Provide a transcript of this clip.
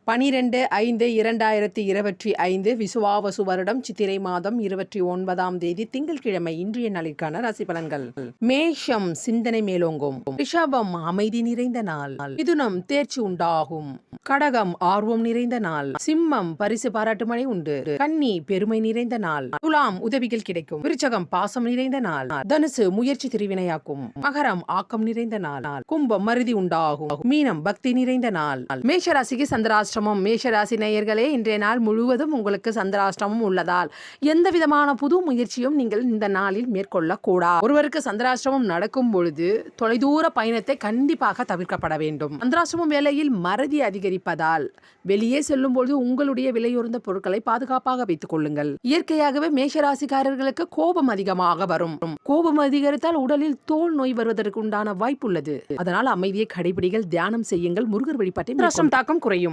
12/5/2025 விசுவாவசு வருடம் சித்திரை மாதம் 29ஆம் தேதி திங்கட்கிழமை இன்றைய நாளிற்கான ராசி பலன்கள். மேஷம் சிந்தனை மேலோங்கும். ரிஷபம் அமைதி நிறைந்த நாள். மிதுனம் தேர்ச்சி உண்டாகும். கடகம் ஆர்வம் நிறைந்த நாள். சிம்மம் பரிசு பாராட்டு மழை உண்டு. கன்னி பெருமை நிறைந்த நாள். துலாம் உதவிகள் கிடைக்கும். விருச்சகம் பாசம் நிறைந்த நாள். தனுசு முயற்சி திருவினையாக்கும். மகரம் ஆக்கம் நிறைந்த நாள். கும்பம் மருதி உண்டாகும். மீனம் பக்தி நிறைந்த நாள். மேஷராசிக்கு சந்திராஷ்டமம். மேஷராசி நேயர்களே, இன்றைய நாள் முழுவதும் உங்களுக்கு சந்திராஷ்டமம் உள்ளதால் எந்த விதமான புது முயற்சியும் நீங்கள் இந்த நாளில் மேற்கொள்ளக்கூடாது. ஒருவருக்கு சந்திராஷ்டமம் நடக்கும் பொழுது தொலைதூர பயணத்தை கண்டிப்பாக தவிர்க்கப்பட வேண்டும். சந்திராஷ்டமம் வேளையில் மறதி அதிகரிப்பதால் வெளியே செல்லும் பொழுது உங்களுடைய விலையுறந்த பொருட்களை பாதுகாப்பாக வைத்துக் கொள்ளுங்கள். இயற்கையாகவே மேஷராசிக்காரர்களுக்கு கோபம் அதிகமாக வரும். கோபம் அதிகரித்தால் உடலில் தோல் நோய் வருவதற்கு உண்டான வாய்ப்பு உள்ளது. அதனால் அமைதியை கடைபிடிகள், தியானம் செய்யுங்கள், முருகர் வழிபாட்டை தாக்கம் குறையும்.